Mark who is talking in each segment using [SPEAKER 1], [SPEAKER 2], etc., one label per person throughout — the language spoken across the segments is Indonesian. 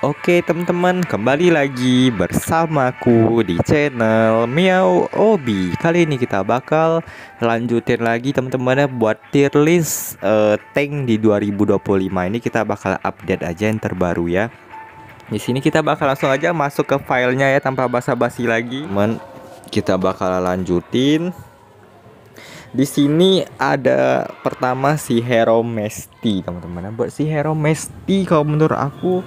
[SPEAKER 1] Oke teman-teman, kembali lagi bersamaku di channel Miao Obi. Kali ini kita bakal lanjutin lagi teman-teman ya buat tier list tank di 2025 ini. Kita bakal update aja yang terbaru ya. Di sini kita bakal langsung aja masuk ke filenya ya tanpa basa-basi lagi. Teman, kita bakal lanjutin. Di sini ada pertama si Hero Mesty teman-teman. Buat si Hero Mesty kalau menurut aku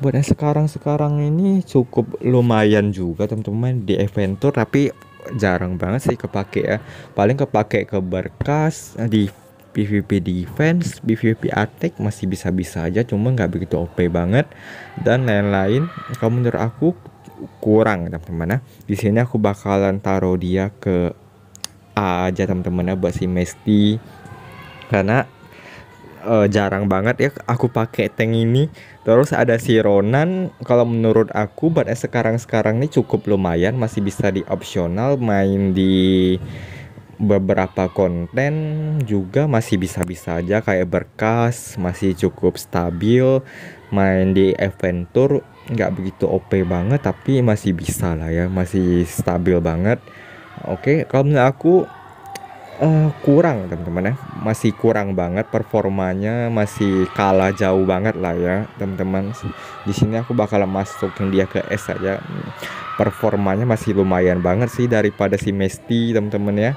[SPEAKER 1] buat yang sekarang ini cukup lumayan juga teman-teman di Adventure, tapi jarang banget sih kepake ya. Paling kepake ke berkas di PvP defense, PvP attack masih bisa-bisa aja, cuma nggak begitu OP banget dan lain-lain. Kalau menurut aku kurang teman-teman ya. Di sini aku bakalan taruh dia ke A aja teman-teman ya buat si Mesty, karena jarang banget ya aku pakai tank ini. Terus ada si Ronan, kalau menurut aku buat sekarang ini cukup lumayan, masih bisa di opsional main di beberapa konten juga masih bisa-bisa aja, kayak berkas masih cukup stabil, main di Adventure nggak begitu OP banget tapi masih bisa lah ya, masih stabil banget. Oke, kalau menurut aku kurang teman-teman ya, masih kurang banget performanya, masih kalah jauh banget lah ya teman-teman. Di sini aku bakal masukin dia ke S aja. Performanya masih lumayan banget sih daripada si Mesty teman-teman ya.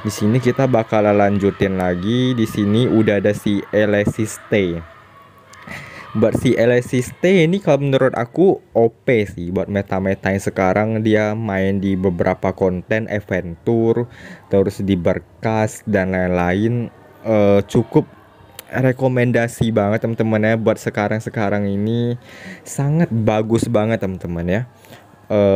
[SPEAKER 1] Di sini kita bakal lanjutin lagi. Di sini udah ada si Eleciste. Buat si Eleciste ini kalau menurut aku OP sih buat meta-meta yang sekarang. Dia main di beberapa konten Adventure, terus di berkas dan lain-lain. Cukup rekomendasi banget teman-teman ya buat sekarang ini, sangat bagus banget teman-teman ya.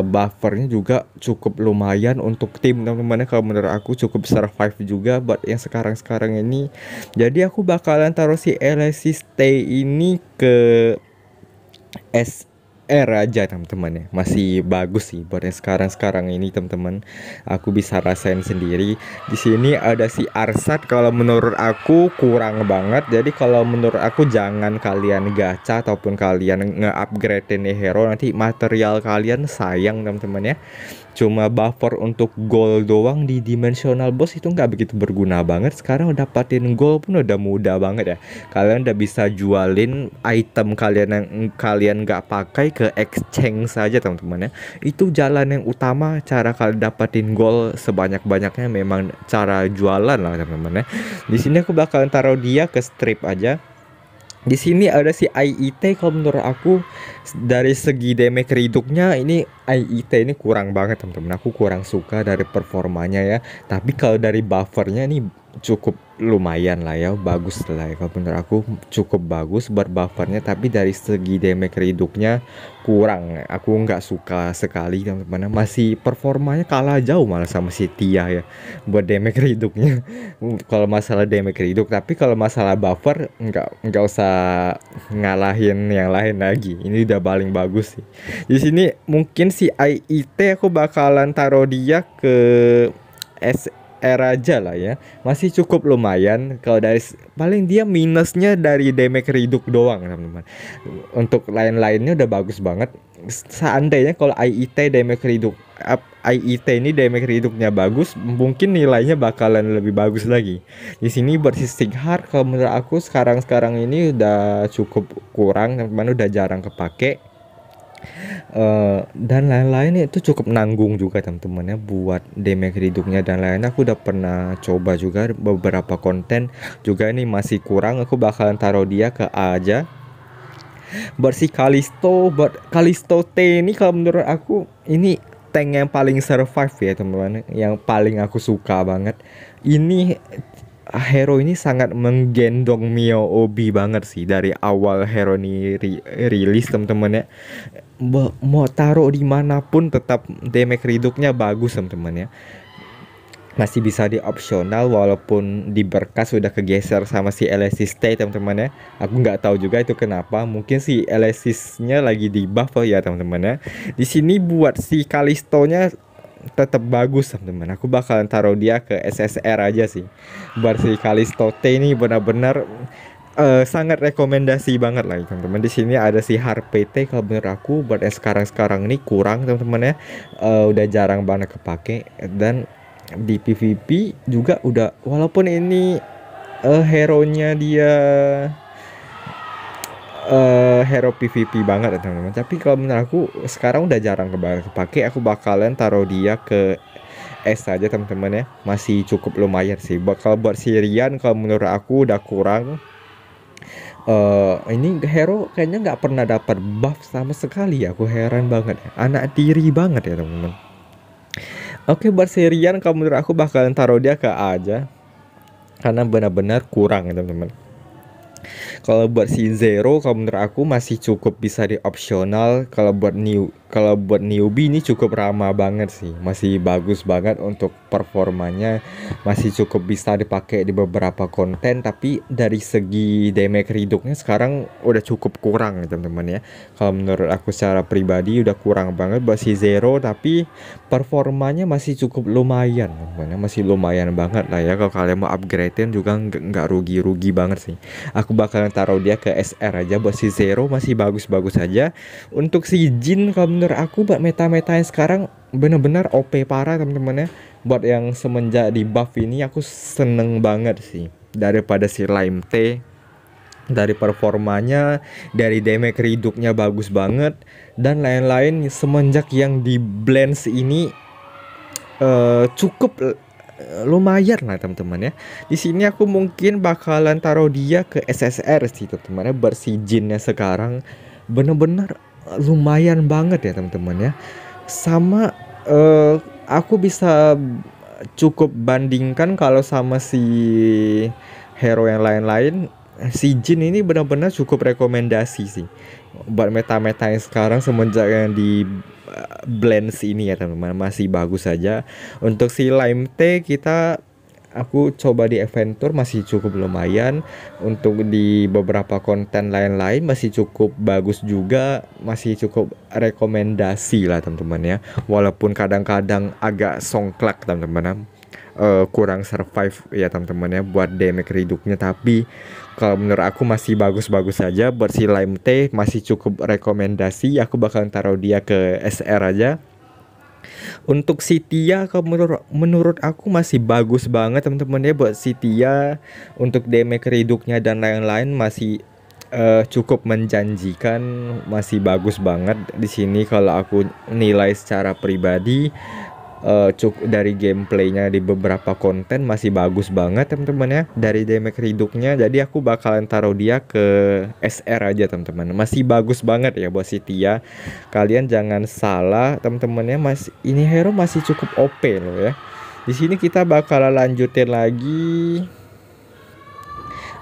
[SPEAKER 1] Buffernya juga cukup lumayan untuk tim teman-teman ya. Kalau menurut aku cukup survive juga buat yang sekarang ini. Jadi aku bakalan taruh si Eleciste ini ke SR aja teman-teman ya. Masih bagus sih buat yang sekarang ini teman-teman. Aku bisa rasain sendiri. Di sini ada si Arsat, kalau menurut aku kurang banget. Jadi kalau menurut aku jangan kalian gacha ataupun kalian nge-upgrade nih hero, nanti material kalian sayang teman-teman ya. Cuma buffer untuk gold doang di dimensional boss itu nggak begitu berguna banget. Sekarang udah dapatin gold pun udah mudah banget ya. Kalian udah bisa jualin item kalian yang kalian nggak pakai ke exchange saja teman-teman ya. Itu jalan yang utama cara kalian dapatin gold sebanyak-banyaknya, memang cara jualan lah teman-teman ya. Di sini aku bakalan taruh dia ke strip aja. Di sini ada si IET, kalau menurut aku dari segi damage reduknya ini IET ini kurang banget teman-teman. Aku kurang suka dari performanya ya. Tapi kalau dari buffernya ini cukup lumayan lah ya, bagus lah ya. Kalau menurut aku cukup bagus buat buffernya, tapi dari segi damage reduknya kurang. Aku nggak suka sekali teman-teman. Masih performanya kalah jauh malah sama si Tia ya buat damage reduknya. Kalau masalah damage reduk, tapi kalau masalah buffer nggak usah ngalahin yang lain lagi. Ini udah paling bagus sih. Di sini mungkin si IET aku bakalan taruh dia ke SR aja lah ya. Masih cukup lumayan. Kalau dari paling dia minusnya dari damage reduc doang teman-teman. Untuk lain-lainnya udah bagus banget. Seandainya kalau IET damage reduc, IET ini damage reducnya bagus, mungkin nilainya bakalan lebih bagus lagi. Di sini buat si Stighar kalau menurut aku sekarang ini udah cukup kurang teman-teman, udah jarang kepake. Dan lain-lain itu cukup nanggung juga teman-teman ya buat damage reducnya dan lain-lain. Aku udah pernah coba juga beberapa konten juga, ini masih kurang. Aku bakalan taruh dia ke A aja. Buat si Kalisto, buat Kalisto T ini kalau menurut aku ini tank yang paling survive ya teman-teman, yang paling aku suka banget. Ini hero ini sangat menggendong Mio Obi banget sih dari awal hero ini rilis teman-teman ya. Mau taruh dimanapun tetap damage reducnya bagus teman-teman ya. Masih bisa di opsional walaupun di berkas sudah kegeser sama si Eleciste teman-teman ya. Aku nggak tahu juga itu kenapa. Mungkin si Eleciste-nya lagi di buff ya teman-teman ya. Di sini buat si Kalisto-nya tetap bagus teman-teman. Aku bakalan taruh dia ke SSR aja sih. Buat si Kalisto T ini benar-benar sangat rekomendasi banget lah teman-teman. Di sini ada si HRPT, kalau menurut aku buat yang sekarang-sekarang ini kurang teman-teman ya. Udah jarang banget kepake, dan di PvP juga udah, walaupun ini hero-nya dia hero PvP banget ya teman-teman, tapi kalau menurut aku sekarang udah jarang kepake. Aku bakalan taruh dia ke S aja teman-teman ya, masih cukup lumayan sih. Bakal buat Sirian kalau menurut aku udah kurang. Ini hero kayaknya nggak pernah dapat buff sama sekali ya. Aku heran banget ya. Anak tiri banget ya teman-teman. Oke, buat Sirian kalau menurut aku bakalan taruh dia ke A aja, karena benar-benar kurang ya teman-teman. Kalau buat si Zero, kalau menurut aku masih cukup bisa di opsional. Kalau buat newbie ini cukup ramah banget sih, masih bagus banget untuk performanya, masih cukup bisa dipakai di beberapa konten. Tapi dari segi damage reduknya sekarang udah cukup kurang ya teman-teman ya. Kalau menurut aku secara pribadi udah kurang banget buat si Zero, tapi performanya masih cukup lumayan teman-teman ya. Masih lumayan banget lah ya, kalau kalian mau upgradein juga nggak rugi-rugi banget sih. Aku bakalan taruh dia ke SR aja. Buat si Zero masih bagus-bagus aja. Untuk si Jin, kalau menurut aku buat meta-meta yang sekarang bener-bener OP parah teman-teman ya. Buat yang semenjak di buff ini aku seneng banget sih, daripada si Lime T. Dari performanya, dari damage reduknya bagus banget, dan lain-lain. Semenjak yang di Blends ini cukup lumayan lah teman-teman ya. Di sini aku mungkin bakalan taruh dia ke SSR sih teman-teman ya. Bersih Jinnya sekarang bener-bener lumayan banget ya teman-teman ya. Sama aku bisa cukup bandingkan kalau sama si hero yang lain-lain. Si Jin ini benar-benar cukup rekomendasi sih buat meta-meta yang sekarang semenjak yang di Blends ini ya teman-teman, masih bagus saja. Untuk si Lime T aku coba di Adventure masih cukup lumayan. Untuk di beberapa konten lain-lain masih cukup bagus juga, masih cukup rekomendasi lah teman-teman ya. Walaupun kadang-kadang agak songklak teman-teman, kurang survive ya teman-teman ya buat damage reduknya, tapi kalau menurut aku masih bagus-bagus saja. Buat si Lime T masih cukup rekomendasi. Aku bakal taruh dia ke SR aja. Untuk si Tia, kalau menurut aku masih bagus banget teman-teman ya. Buat si Tia, untuk damage reduknya dan lain-lain masih cukup menjanjikan, masih bagus banget di sini. Kalau aku nilai secara pribadi, dari gameplaynya di beberapa konten masih bagus banget teman-teman ya, dari damage reduknya. Jadi aku bakalan taruh dia ke SR aja teman-teman. Masih bagus banget ya buat si Tia. Kalian jangan salah teman-teman ya, ini hero masih cukup OP loh ya. Di sini kita bakalan lanjutin lagi.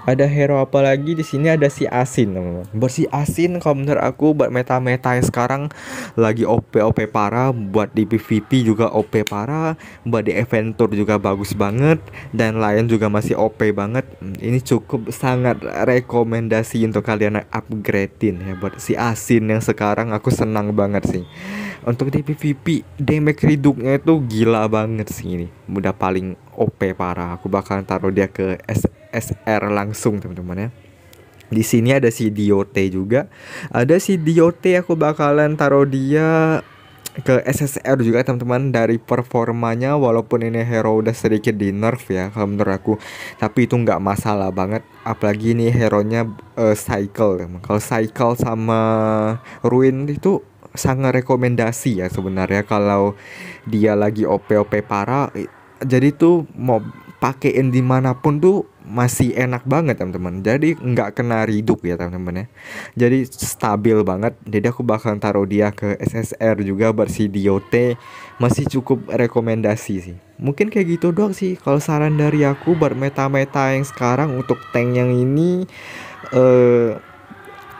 [SPEAKER 1] Ada hero apa lagi di sini? Ada si Asin teman-teman. Buat si Asin kalau menurut aku buat meta-meta yang sekarang lagi OP parah. Buat di PvP juga OP parah, buat di Adventure juga bagus banget, dan lain juga masih OP banget. Ini cukup sangat rekomendasi untuk kalian upgradein ya. Buat si Asin yang sekarang aku senang banget sih. Untuk di PvP damage reduknya itu gila banget sih, ini udah paling OP parah. Aku bakalan taruh dia ke SR langsung teman-teman ya. Di sini ada si DOT juga. Ada si DOT, aku bakalan taruh dia ke SSR juga teman-teman. Dari performanya, walaupun ini hero udah sedikit di nerf ya kalau menurut aku, tapi itu nggak masalah banget. Apalagi ini hero-nya Cycle. Kalau Cycle sama Ruin itu sangat rekomendasi ya sebenarnya. Kalau dia lagi OP parah, jadi tuh mau pakein dimanapun tuh masih enak banget teman-teman. Jadi nggak kena reduk ya teman-teman ya. Jadi stabil banget. Jadi aku bakal taruh dia ke SSR juga. Bersih DOT masih cukup rekomendasi sih. Mungkin kayak gitu doang sih kalau saran dari aku buat meta-meta yang sekarang. Untuk tank yang ini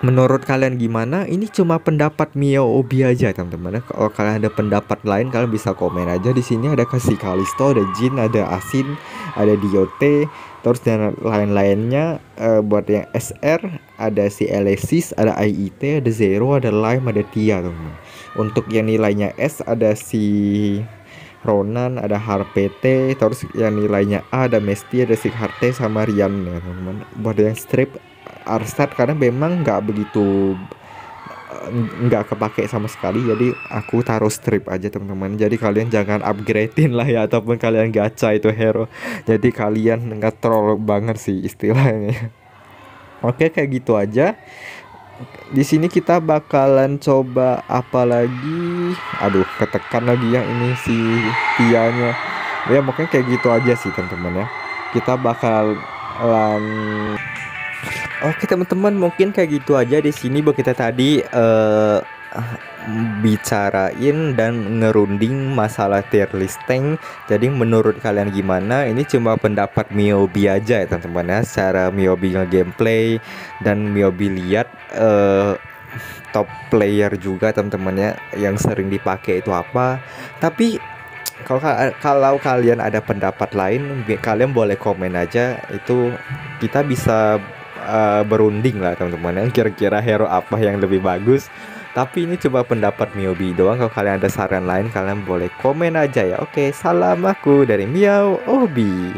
[SPEAKER 1] menurut kalian gimana? Ini cuma pendapat Miao Obi aja teman-teman. Kalau kalian ada pendapat lain, kalian bisa komen aja. Di sini ada kasih Kalisto, ada Jin, ada Asin, ada DOT, terus dan lain-lainnya. Buat yang SR ada si Alesis, ada IIT, ada Zero, ada Lime, ada Tia teman-teman. Untuk yang nilainya S ada si Ronan, ada HRPT, terus yang nilainya A ada Mesti, ada si Harte sama Rian ya teman-teman. Buat yang strip Arstad karena memang nggak begitu nggak kepake sama sekali, jadi aku taruh strip aja teman-teman. Jadi kalian jangan upgradein lah ya, ataupun kalian gacha itu hero, jadi kalian nge-troll banget sih istilahnya. Oke, kayak gitu aja. Di sini kita bakalan coba apa lagi. Aduh, ketekan lagi yang ini si Tianya. Ya mungkin kayak gitu aja sih teman-teman ya. Kita bakalan Oke teman-teman, mungkin kayak gitu aja di sini buat kita tadi bicarain dan ngerunding masalah tier list tank. Jadi menurut kalian gimana? Ini cuma pendapat Miobi aja ya teman-teman ya. Secara Miobi gameplay dan Miobi lihat top player juga teman-teman ya yang sering dipakai itu apa. Tapi kalau kalian ada pendapat lain, kalian boleh komen aja. Itu kita bisa berunding lah teman-teman yang kira-kira hero apa yang lebih bagus. Tapi ini coba pendapat Miobi doang. Kalau kalian ada saran lain, kalian boleh komen aja ya. Oke, salam aku dari Miao Obi.